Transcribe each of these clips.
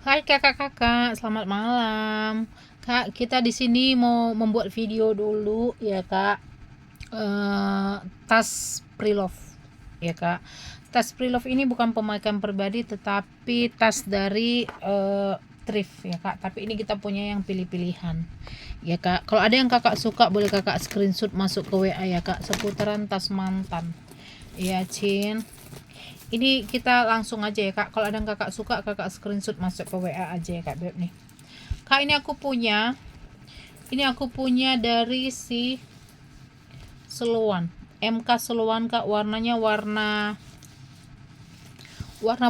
Hai kakak-kakak, selamat malam. Kak, kita di sini mau membuat video dulu ya kak. Eh, Tas Preloved ya kak. Tas Preloved ini bukan pemakaian pribadi, tetapi tas dari thrift ya kak. Tapi ini kita punya yang pilih-pilihan ya kak. Kalau ada yang kakak suka, boleh kakak screenshot masuk ke WA ya kak. Seputaran tas mantan. Ya Cin. Ini kita langsung aja ya kak. Kalau ada yang kakak suka, kakak screenshot masuk ke WA aja ya kak Beb nih. Kak, ini aku punya dari si Seluan, MK Seluan kak. Warnanya warna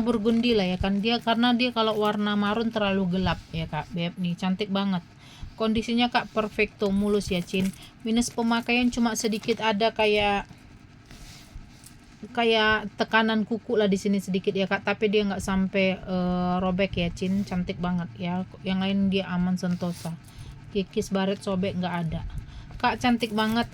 burgundy lah ya kan. Dia karena dia kalau warna marun terlalu gelap ya kak Beb nih. Cantik banget. Kondisinya kak perfecto, mulus ya Cin. Minus pemakaian cuma sedikit ada kayak tekanan kuku lah di sini sedikit ya kak, tapi dia nggak sampai robek ya Cin. Cantik banget ya. Yang lain dia aman sentosa, kikis baret sobek nggak ada kak. Cantik banget.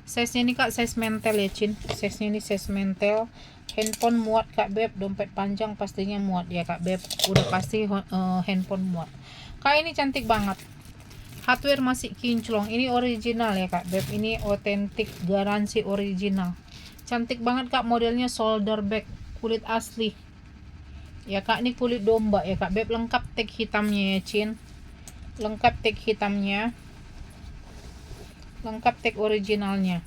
Size nya ini kak size mentel ya Cin. Size nya ini size mentel. Handphone muat kak Beb. Dompet panjang pastinya muat ya kak Beb. Udah pasti handphone muat kak. Ini cantik banget. Hardware masih kinclong. Ini original ya kak Beb. Ini otentik, garansi original. Cantik banget kak. Modelnya shoulder bag, kulit asli ya kak. Ini kulit domba ya kak Beb. Lengkap tag hitamnya ya Cin. Lengkap tag hitamnya, lengkap tag originalnya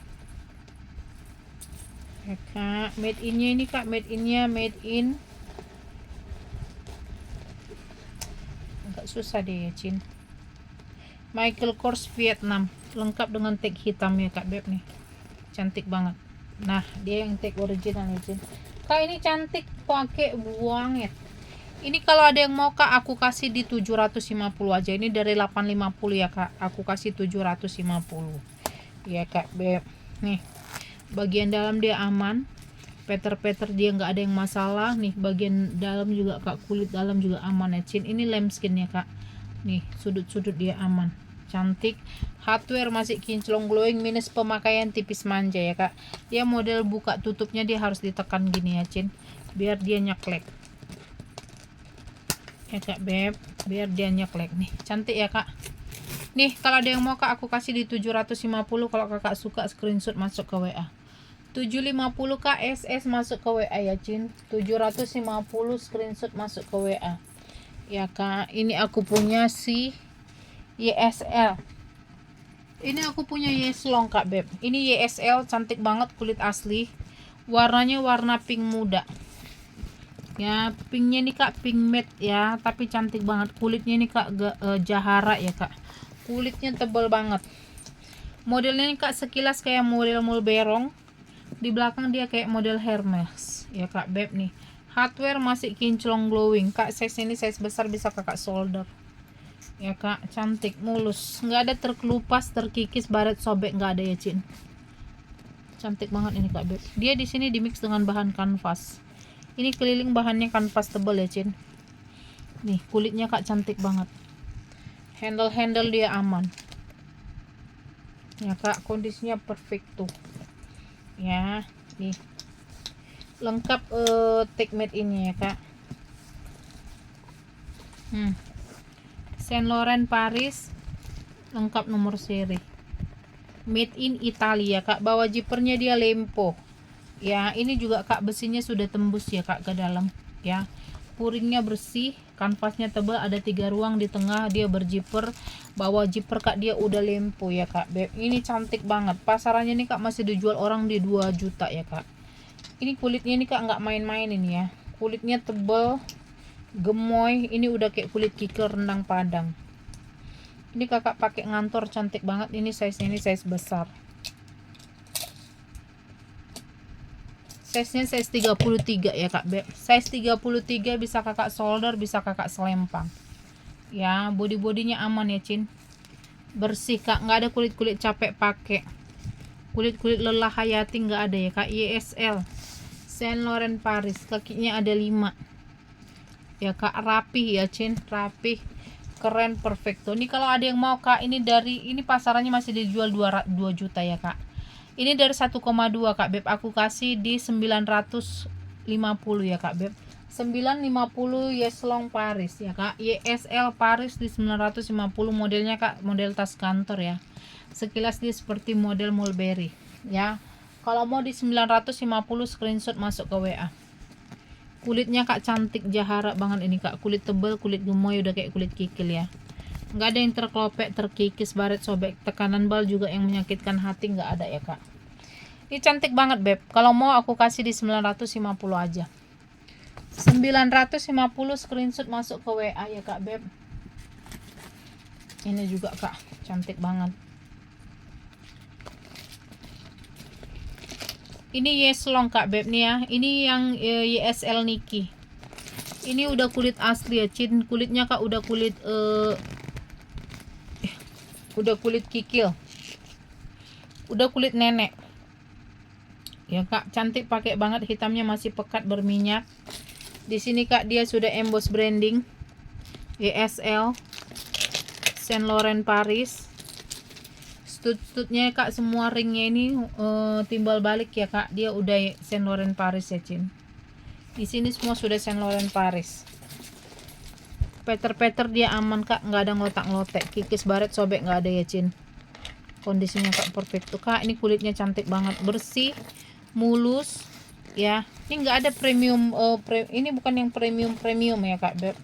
ya kak. Made innya ini kak, made in agak susah deh ya Cin. Michael Kors Vietnam. Lengkap dengan tag hitam ya kak Beb nih. Cantik banget. Nah, dia yang tag original ya Cin. Kak, ini cantik pakai buanget. Ini kalau ada yang mau kak, aku kasih di 750 aja. Ini dari 850 ya kak. Aku kasih 750 ya kak Beb. Nih, bagian dalam dia aman. Peter dia nggak ada yang masalah. Nih, bagian dalam juga kak, kulit dalam juga aman ya Cin. Ini lambskin ya kak. Nih, sudut-sudut dia aman. Cantik. Hardware masih kinclong glowing, minus pemakaian tipis manja ya kak. Dia model buka tutupnya dia harus ditekan gini ya Cin, biar dia nyeklek ya kak Beb. Biar dia nyeklek nih. Cantik ya kak. Nih, kalau ada yang mau kak, aku kasih di 750. Kalau kakak suka, screenshot masuk ke WA. 750 kak, SS masuk ke WA ya Cin. 750 screenshot masuk ke WA ya kak. Ini aku punya si YSL. Ini aku punya Yeslong kak Beb. Ini YSL, cantik banget, kulit asli. Warnanya warna pink muda ya. Pinknya nih kak pink matte ya, tapi cantik banget. Kulitnya nih kak jahara ya kak. Kulitnya tebal banget. Modelnya nih kak sekilas kayak model Mulberong. Di belakang dia kayak model Hermes ya kak Beb nih. Hardware masih kinclong glowing kak. Size ini size besar, bisa kakak solder ya kak. Cantik, mulus, nggak ada terkelupas, terkikis, baret sobek nggak ada ya Cin. Cantik banget ini kak Beb. Dia di sini dimix dengan bahan kanvas. Ini keliling bahannya kanvas tebal ya Cin. Nih, kulitnya kak cantik banget. Handle dia aman ya kak. Kondisinya perfect tuh ya. Nih, lengkap tag made ini ya kak. Saint Laurent Paris, lengkap nomor seri, made in Italia kak. Bawah zippernya dia lempo ya. Ini juga kak besinya sudah tembus ya kak ke dalam ya. Puringnya bersih, kanvasnya tebal, ada 3 ruang di tengah, dia berzipper. Bawah zipper kak dia udah lempo ya kak Beb. Ini cantik banget. Pasarannya nih kak masih dijual orang di 2 juta ya kak. Ini kulitnya nih kak nggak main-main ini ya. Kulitnya tebal, gemoy. Ini udah kayak kulit kikil rendang Padang. Ini kakak pakai ngantor, cantik banget. Ini size nya, ini size besar. Size nya size 33 ya kak Beb. Size 33 bisa kakak solder, bisa kakak selempang ya. Body-bodinya aman ya Cin. Bersih kak, nggak ada kulit-kulit capek pakai, kulit-kulit lelah hayati nggak ada ya kak. YSL Saint Laurent Paris, kakinya ada 5 ya kak. Rapih ya Cin, rapih, keren, perfecto. Ini kalau ada yang mau kak, ini dari ini pasarannya masih dijual 2 juta ya kak. Ini dari 1,2 kak Beb, aku kasih di 950 ya kak Beb. 950 Yeslong Paris ya kak. YSL Paris di 950, modelnya kak model tas kantor ya. Sekilas dia seperti model Mulberry ya. Kalau mau di 950 screenshot masuk ke WA. Kulitnya kak cantik jahara banget ini kak, kulit tebal, kulit gemoy, udah kayak kulit kikil ya. Nggak ada yang terkelopek, terkikis, baret, sobek, tekanan bal juga yang menyakitkan hati nggak ada ya kak. Ini cantik banget beb. Kalau mau aku kasih di 950 aja. 950 screenshot masuk ke WA ya kak beb. Ini juga kak cantik banget. Ini Yeslong kak beb nih ya. Ini yang YSL Niki. Ini udah kulit asli ya, Cin. Kulitnya kak udah kulit kikil. Udah kulit nenek. Ya kak, cantik pakai banget, hitamnya masih pekat berminyak. Di sini kak dia sudah emboss branding YSL Saint Laurent Paris. Stud-studnya kak semua ringnya ini timbal balik ya kak. Dia udah Saint Laurent Paris ya Cin. Di sini semua sudah Saint Laurent Paris. Peter dia aman kak, nggak ada ngotak-ngotek, kikis, baret, sobek nggak ada ya Cin. Kondisinya kak perfect tuh kak. Ini kulitnya cantik banget, bersih, mulus ya. Ini nggak ada premium ini bukan yang premium ya kak beb.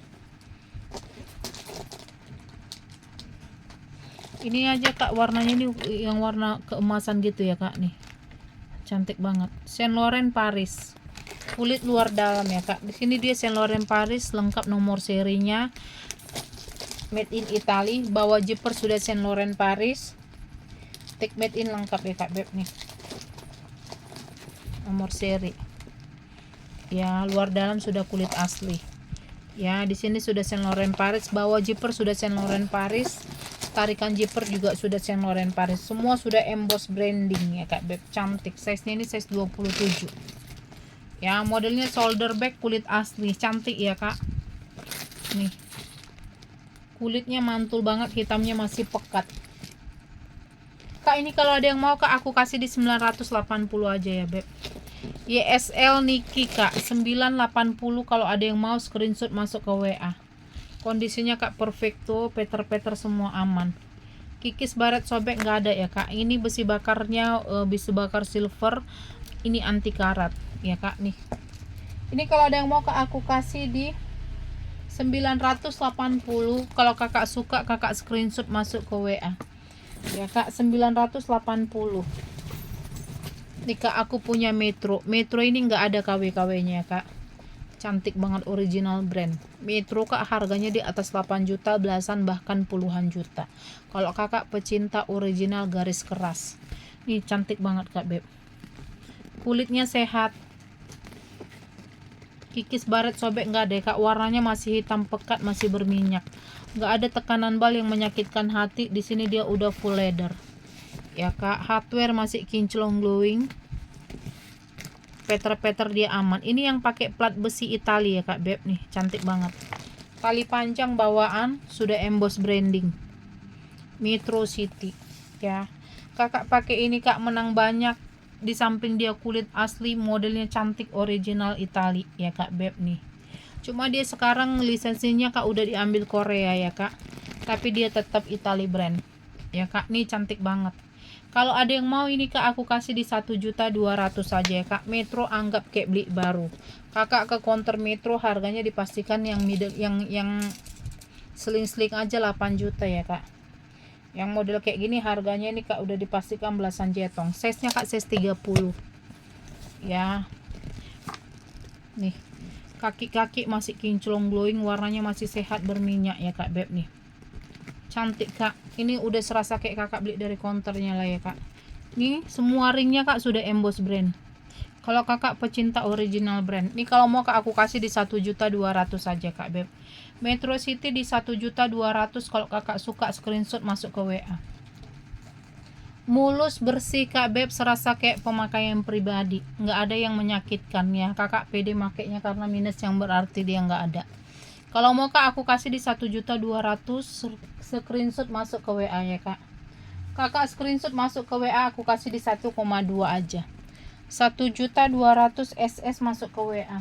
Ini aja kak warnanya ini yang warna keemasan gitu ya kak nih. Cantik banget. Saint Laurent Paris. Kulit luar dalam ya kak. Di sini dia Saint Laurent Paris lengkap nomor serinya. Made in Italy. Bawah zipper sudah Saint Laurent Paris. Tag made in lengkap ya kak beb nih. Nomor seri. Ya, luar dalam sudah kulit asli. Ya, di sini sudah Saint Laurent Paris. Bawah zipper sudah Saint Laurent Paris. Tarikan zipper juga sudah Saint Laurent Paris. Semua sudah emboss branding ya kak beb. Cantik. Size-nya ini size 27. Ya, modelnya shoulder bag, kulit asli. Cantik ya kak. Nih. Kulitnya mantul banget, hitamnya masih pekat. Kak, ini kalau ada yang mau kak aku kasih di 980 aja ya beb. YSL Niki kak 980. Kalau ada yang mau screenshot masuk ke WA. Kondisinya kak perfecto, peter semua aman. Kikis, baret, sobek nggak ada ya kak. Ini besi bakarnya besi bakar silver. Ini anti karat ya kak nih. Ini kalau ada yang mau kak aku kasih di 980. Kalau kakak suka kakak screenshot masuk ke WA ya kak. 980. Nih kak aku punya Metro ini nggak ada KW nya ya kak. Cantik banget, original brand. Metro kak harganya di atas 8 juta, belasan bahkan puluhan juta. Kalau kakak pecinta original garis keras, nih cantik banget kak beb. Kulitnya sehat, kikis, baret, sobek nggak ada kak. Warnanya masih hitam pekat, masih berminyak, nggak ada tekanan bal yang menyakitkan hati. Di sini dia udah full leather ya kak. Hardware masih kinclong glowing. Peter dia aman. Ini yang pakai plat besi Italia ya kak beb nih, cantik banget. Tali panjang bawaan sudah emboss branding Metro City ya. Kakak pakai ini kak menang banyak. Di samping dia kulit asli, modelnya cantik, original Italia ya kak beb nih. Cuma dia sekarang lisensinya kak udah diambil Korea ya kak, tapi dia tetap Italia brand ya kak. Nih cantik banget. Kalau ada yang mau ini kak aku kasih di 1.200.000 saja ya kak. Metro anggap kayak beli baru. Kakak ke counter Metro harganya dipastikan yang middle, yang sling aja 8 juta ya kak. Yang model kayak gini harganya ini kak udah dipastikan belasan jetong. Size nya kak size 30 ya. Nih kaki masih kinclong glowing, warnanya masih sehat berminyak ya kak beb nih. Cantik kak. Ini udah serasa kayak kakak beli dari counternya lah ya kak. Nih semua ringnya kak sudah emboss brand. Kalau kakak pecinta original brand, nih kalau mau kak aku kasih di 1.200.000 saja kak beb. Metro City di 1.200.000. Kalau kakak suka screenshot masuk ke WA. Mulus, bersih kak beb, serasa kayak pemakaian pribadi, nggak ada yang menyakitkan ya. Kakak pede makainya karena minus yang berarti dia nggak ada. Kalau mau kak aku kasih di 1.200.000, screenshot masuk ke WA ya kak. Kakak screenshot masuk ke WA aku kasih di 1,2 aja. 1.200.000 SS masuk ke WA.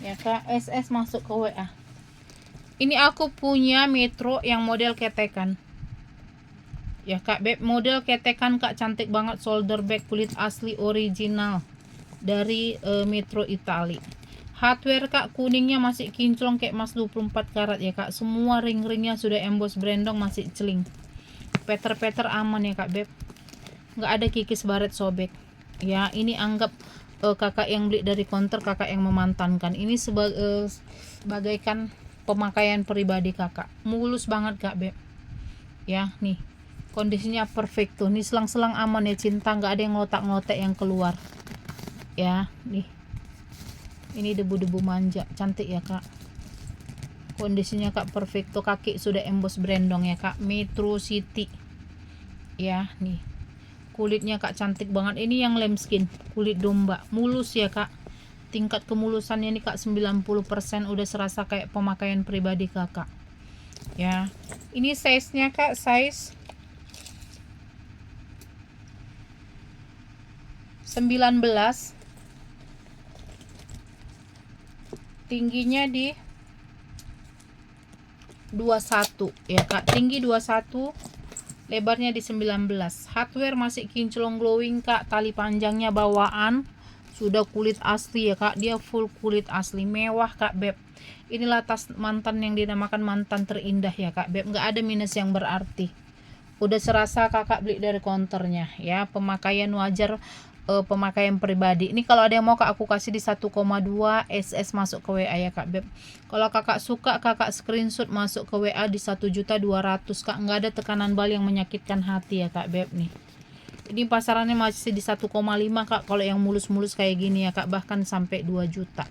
Ya kak, SS masuk ke WA. Ini aku punya Metro yang model ketekan. Ya kak beb, model ketekan kak, cantik banget, shoulder bag, kulit asli original dari Metro Itali. Hardware kak, kuningnya masih kinclong kayak emas 24 karat ya kak. Semua ring-ringnya sudah emboss brandong, masih celing. Peter aman ya kak beb, nggak ada kikis baret sobek. Ya ini anggap kakak yang beli dari counter, kakak yang memantankan. Ini bagaikan pemakaian pribadi kakak, mulus banget kak beb. Ya nih kondisinya perfect tuh, nih selang-selang aman ya cinta, nggak ada yang ngotak-ngotak yang keluar. Ya nih, ini debu-debu manja, cantik ya kak. Kondisinya kak perfect tuh, kaki sudah emboss brandong ya kak, Metro City. Ya nih kulitnya kak cantik banget, ini yang lambskin, kulit domba, mulus ya kak. Tingkat kemulusannya ini kak 90%, udah serasa kayak pemakaian pribadi kakak. Ya ini size nya kak, size 19, tingginya di 21 ya kak, tinggi 21, lebarnya di 19. Hardware masih kinclong glowing kak, tali panjangnya bawaan sudah kulit asli ya kak, dia full kulit asli, mewah kak beb. Inilah tas mantan yang dinamakan mantan terindah ya kak beb, nggak ada minus yang berarti. Udah serasa kakak beli dari counternya ya, pemakaian wajar, pemakaian pribadi. Ini kalau ada yang mau kak, aku kasih di 1,2 SS masuk ke WA ya kak beb. Kalau kakak suka, kakak screenshot masuk ke WA di 1.200.000 kak, nggak ada tekanan bal yang menyakitkan hati ya kak beb. Nih ini pasarannya masih di 1,5 kak, kalau yang mulus-mulus kayak gini ya kak, bahkan sampai 2 juta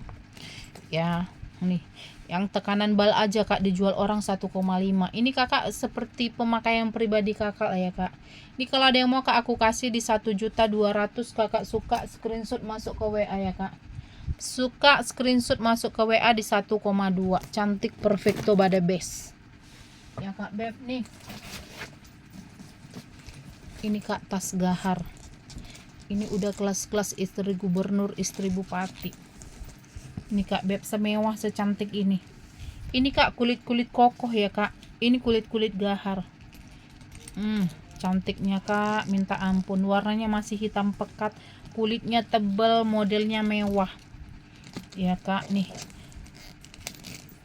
ya. Nih yang tekanan bal aja kak dijual orang 1,5. Ini kakak seperti pemakaian pribadi kakak lah ya kak. Ini kalau ada yang mau kak, aku kasih di 1.200.000. Kakak suka screenshot masuk ke WA ya kak. Suka screenshot masuk ke WA di 1,2. Cantik perfecto pada best ya kak beb. Nih ini kak tas gahar, ini udah kelas-kelas istri gubernur, istri bupati. Ini kak beb, semewah secantik ini. Ini kak kulit-kulit kokoh ya kak, ini kulit-kulit gahar. Cantiknya kak, minta ampun. Warnanya masih hitam pekat, kulitnya tebal, modelnya mewah ya kak. Nih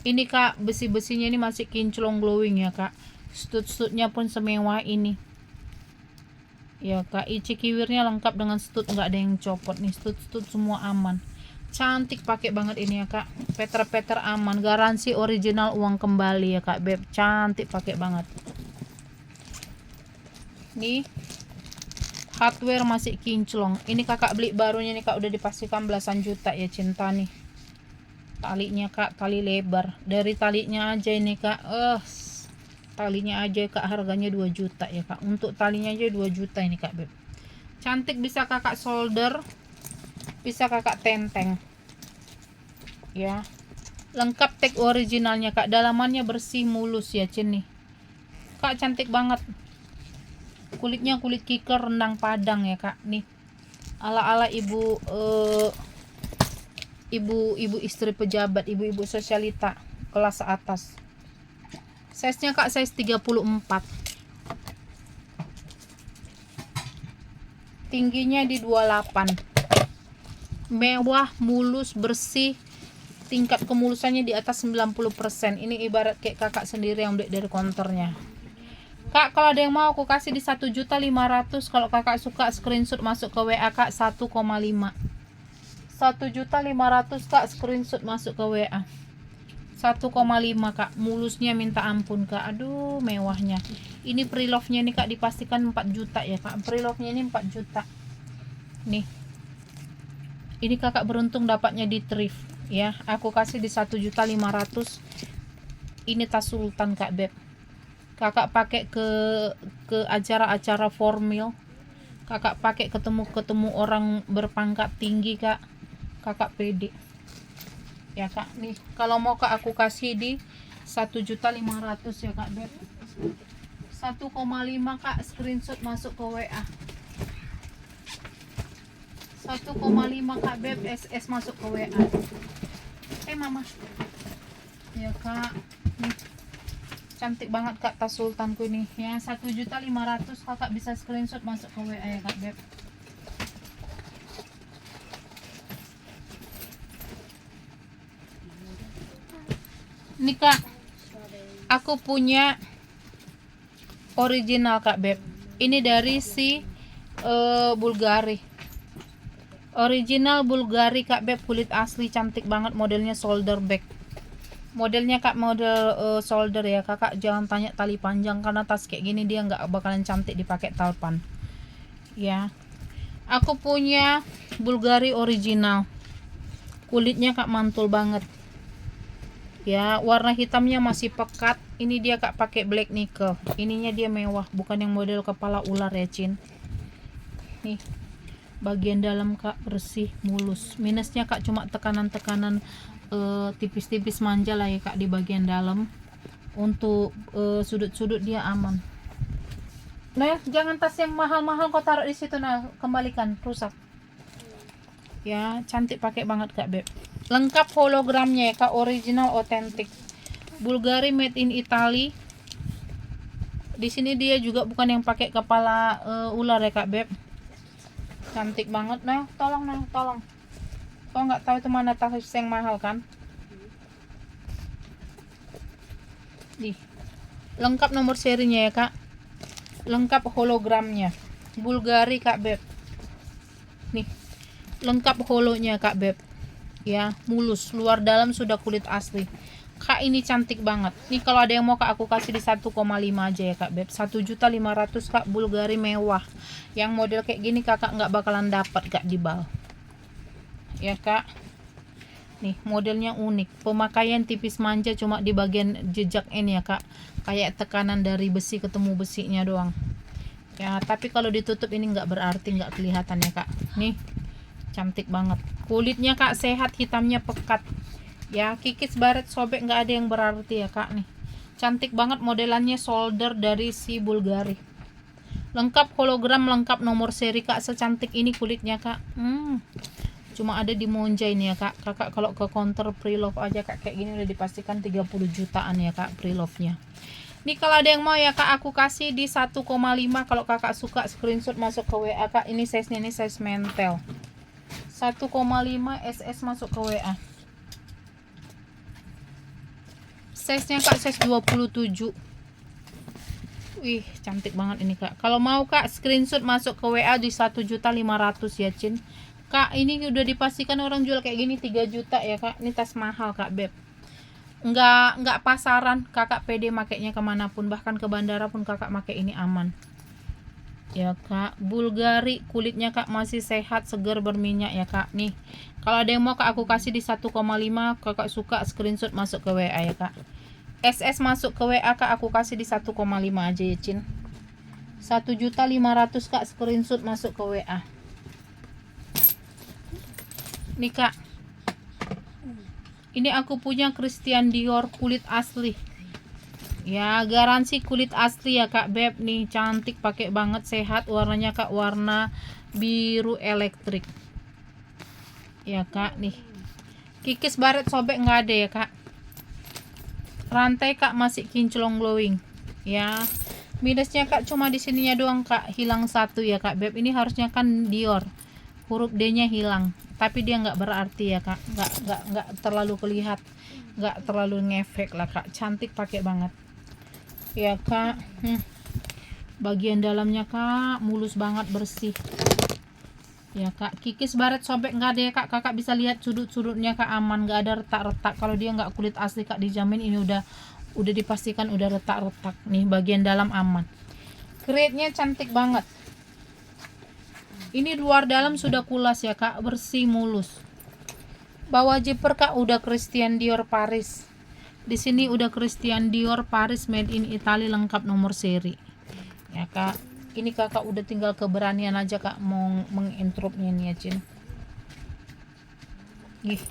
ini kak, besi-besinya ini masih kinclong glowing ya kak. Stud-studnya pun semewah ini ya kak. Ici kiwirnya lengkap dengan stud, nggak ada yang copot nih, stud semua aman. Cantik pakai banget ini ya kak, Peter aman, garansi original, uang kembali ya kak beb. Cantik pakai banget. Nih hardware masih kinclong, ini kakak beli barunya nih kak, udah dipastikan belasan juta ya cinta. Nih talinya kak, tali lebar, dari talinya aja ini kak, talinya aja kak harganya 2 juta ya kak. Untuk talinya aja 2 juta ini kak beb. Cantik, bisa kakak solder, bisa kakak tenteng ya. Lengkap tag originalnya kak, dalamannya bersih mulus ya cin. Nih kak cantik banget, kulitnya kulit kiker rendang padang ya kak. Nih ala-ala ibu ibu istri pejabat, ibu-ibu sosialita kelas atas. Size nya kak size 34, tingginya di 28. Mewah, mulus, bersih, tingkat kemulusannya di atas 90%. Ini ibarat kayak kakak sendiri yang beli dari konternya kak. Kalau ada yang mau aku kasih di 1.500.000. Kalau kakak suka screenshot masuk ke WA kak, 1,5. 1.500.000 kak, screenshot masuk ke WA 1,5 kak. Mulusnya minta ampun kak, aduh mewahnya. Ini preloved nya nih kak, dipastikan 4 juta ya kak. Preloved nya ini 4 juta. Nih ini kakak beruntung dapatnya di thrift ya, aku kasih di 1.500.000. Ini tas sultan kak beb, kakak pakai ke acara-acara formal, kakak pakai ketemu orang berpangkat tinggi kak, kakak pede ya kak. Nih kalau mau kak, aku kasih di 1.500.000 ya kak beb. 1,5 kak, screenshot masuk ke WA 1,5 kak beb, SS masuk ke WA. mama. Ya kak, nih cantik banget kak tas sultanku ini ya. 1.500.000 kakak bisa screenshot masuk ke WA ya kak beb. Ini kak, aku punya original kak beb. Ini dari si Bulgari. Original Bulgari kak beb, kulit asli, cantik banget, modelnya shoulder bag. Modelnya kak model shoulder ya kakak, jangan tanya tali panjang karena tas kayak gini dia nggak bakalan cantik dipakai talpan ya. Aku punya Bulgari original, kulitnya kak mantul banget ya, warna hitamnya masih pekat. Ini dia kak pakai black nickel, ininya dia mewah, bukan yang model kepala ular ya Cin. Nih bagian dalam kak bersih mulus, minusnya kak cuma tekanan-tekanan tipis-tipis manja lah ya kak di bagian dalam. Untuk sudut-sudut dia aman. Nah jangan tas yang mahal-mahal kau taruh di situ, nah kembalikan, rusak ya. Cantik pakai banget kak beb, lengkap hologramnya ya kak, original otentik Bulgari, made in Italy. Di sini dia juga bukan yang pakai kepala ular ya kak beb, cantik banget. Nah tolong kau nggak tahu itu mana tas yang mahal kan. Nih lengkap nomor serinya ya kak, lengkap hologramnya, Bulgari kak beb. Nih lengkap holonya kak beb ya, mulus, luar dalam sudah kulit asli kak. Ini cantik banget nih, kalau ada yang mau kak aku kasih di 1,5 aja ya kak beb. 1.500.000 kak, Bulgari mewah. Yang model kayak gini kakak nggak bakalan dapat kak di bal ya kak. Nih modelnya unik, pemakaian tipis manja, cuma di bagian jejak ini ya kak, kayak tekanan dari besi ketemu besinya doang ya. Tapi kalau ditutup ini nggak berarti nggak kelihatan ya kak. Nih cantik banget, kulitnya kak sehat, hitamnya pekat ya, kikis baret sobek nggak ada yang berarti ya kak. Nih cantik banget, modelannya shoulder dari si Bulgari, lengkap hologram, lengkap nomor seri kak. Secantik ini kulitnya kak, cuma ada di Monja ini ya kak. Kakak kalau ke counter pre-love aja kak kayak gini udah dipastikan 30 jutaan ya kak pre-love-nya. Nih kalau ada yang mau ya kak aku kasih di 1,5. Kalau kakak suka screenshot masuk ke WA kak. Ini size-nya, ini size mentel 1,5 SS, masuk ke WA. Size-nya kak size 27. Wih cantik banget ini kak. Kalau mau kak screenshot masuk ke WA di 1.500.000 ya Cin. Kak ini udah dipastikan orang jual kayak gini 3 juta ya kak. Ini tas mahal kak beb, nggak pasaran, kakak pede makainya kemanapun, bahkan ke bandara pun kakak pakai ini aman ya kak. Bulgari, kulitnya kak masih sehat, segar, berminyak ya kak. Nih kalau ada yang mau kak aku kasih di 1,5. kakak suka screenshot masuk ke WA ya kak. SS masuk ke WA kak aku kasih di 1,5 aja ya Cin. 1.500.000 kak, screenshot masuk ke WA. Nih kak, ini aku punya Christian Dior kulit asli ya, garansi kulit asli ya kak beb. Nih cantik, pakai banget, sehat, warnanya kak warna biru elektrik ya kak. Nih kikis baret sobek nggak ada ya kak, rantai kak masih kinclong glowing ya. Minusnya kak cuma di sininya doang kak, hilang satu ya kak beb. Ini harusnya kan Dior, huruf D nya hilang, tapi dia nggak berarti ya kak, nggak terlalu kelihatan, nggak terlalu ngefek lah kak. Cantik, pakai banget ya kak. Bagian dalamnya kak mulus banget, bersih ya kak. Kikis baret sobek nggak ada ya kak, kakak bisa lihat sudut-sudutnya kak aman, nggak ada retak-retak. Kalau dia nggak kulit asli kak dijamin ini udah dipastikan udah retak-retak. Nih bagian dalam aman, grade-nya cantik banget. Ini luar dalam sudah kulas ya kak, bersih mulus. Bawah zipper kak udah Christian Dior Paris. Di sini udah Christian Dior Paris, made in Italy, lengkap nomor seri ya kak. Ini kakak udah tinggal keberanian aja kak mau menginterupnya nih ya Cin. Nih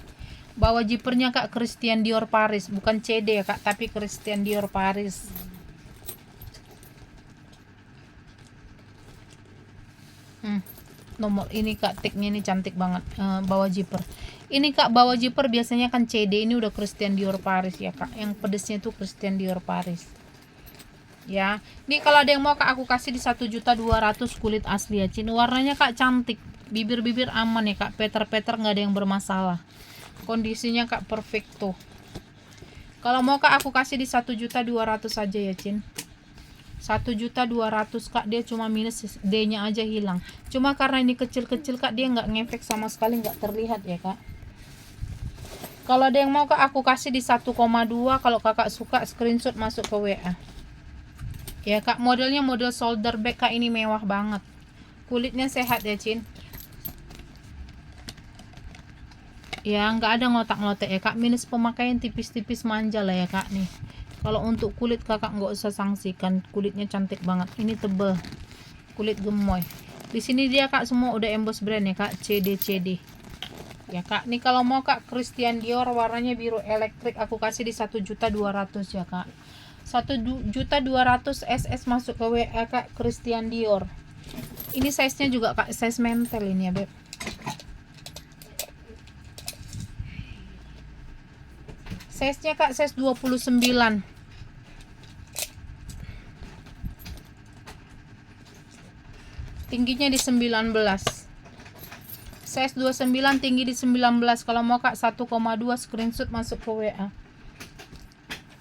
bawah zippernya kak Christian Dior Paris, bukan CD ya kak, tapi Christian Dior Paris. Nomor ini kak, tagnya ini cantik banget, bawah zipper. Ini kak bawa zipper biasanya kan CD, ini udah Christian Dior Paris ya kak, yang pedesnya tuh Christian Dior Paris ya. Ini kalau ada yang mau kak aku kasih di 1.200.000 kulit asli ya Cin. Warnanya kak cantik, bibir-bibir aman ya kak, peter-peter nggak ada yang bermasalah, kondisinya kak perfecto. Kalau mau kak aku kasih di 1.200.000 saja ya Cin. 1.200.000 kak, dia cuma minus D nya aja hilang, cuma karena ini kecil-kecil kak, dia nggak ngefek sama sekali, nggak terlihat ya kak. Kalau ada yang mau kak aku kasih di 1,2. Kalau kakak suka screenshot masuk ke WA ya kak. Modelnya model shoulder bag kak, ini mewah banget, kulitnya sehat ya Cin ya, nggak ada ngotak-ngotek ya kak, minus pemakaian, tipis-tipis manja lah ya kak. Nih kalau untuk kulit kakak nggak usah sangsikan, kulitnya cantik banget, ini tebel, kulit gemoy. Di sini dia kak semua udah emboss brand ya kak, CD ya kak. Nih kalau mau kak Christian Dior warnanya biru elektrik, aku kasih di 1.200.000 ya kak. 1.200.000 SS masuk ke WA kak, Christian Dior. Ini size nya juga kak, size mentel ini ya beb. Size nya kak size 29, tingginya di 19, size 29, tinggi di 19. Kalau mau kak 1,2 screenshot masuk ke WA,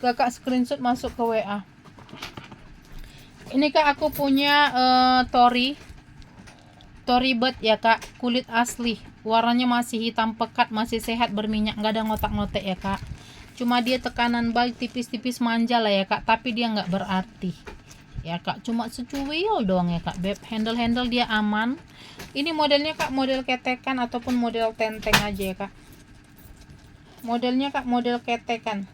kakak screenshot masuk ke WA. Ini kak aku punya Tory Bird ya kak, kulit asli, warnanya masih hitam pekat, masih sehat, berminyak, nggak ada ngotak-ngotek ya kak. Cuma dia tekanan balik tipis-tipis manja lah ya kak, tapi dia nggak berarti ya kak, cuma secuil doang ya kak beb. Handle dia aman. Ini modelnya kak model ketekan ataupun model tenteng aja ya kak, modelnya kak model ketekan,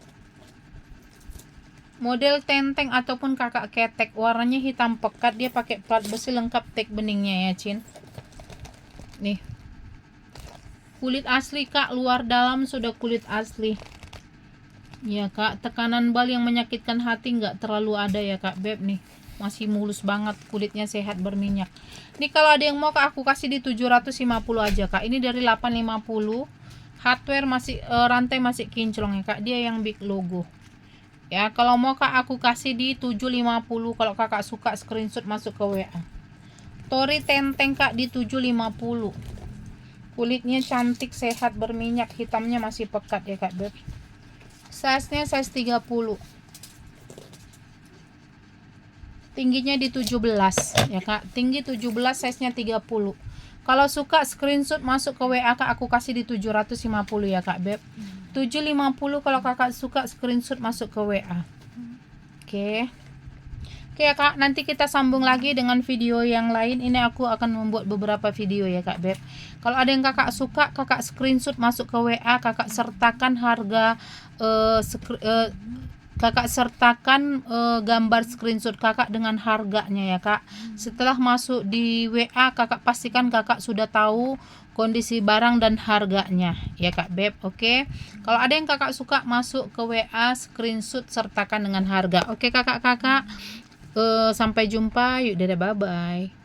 model tenteng ataupun kakak ketek, warnanya hitam pekat, dia pakai plat besi lengkap tag beningnya ya Cin. Nih kulit asli kak, luar dalam sudah kulit asli ya kak. Tekanan bal yang menyakitkan hati nggak terlalu ada ya kak beb. Nih masih mulus banget, kulitnya sehat, berminyak. Nih kalau ada yang mau kak aku kasih di 750 aja kak. Ini dari 850, hardware masih rantai masih kinclong ya kak, dia yang big logo ya. Kalau mau kak aku kasih di 750. Kalau kakak suka screenshot masuk ke WA. Tory tenteng kak di 750, kulitnya cantik, sehat, berminyak, hitamnya masih pekat ya kak beb. Size nya size 30, tingginya di 17 ya kak, tinggi 17, size nya 30. Kalau suka screenshot masuk ke WA kak, aku kasih di 750 ya kak beb. 750 kalau kakak suka screenshot masuk ke WA. Oke ya kak, nanti kita sambung lagi dengan video yang lain. Ini aku akan membuat beberapa video ya kak beb. Kalau ada yang kakak suka, kakak screenshot masuk ke WA, kakak sertakan harga kakak sertakan gambar screenshot kakak dengan harganya ya kak. Setelah masuk di WA, kakak pastikan kakak sudah tahu kondisi barang dan harganya ya kak beb. Oke, kalau ada yang kakak suka masuk ke WA, screenshot sertakan dengan harga. Oke kakak-kakak, sampai jumpa, yuk dadah, bye bye.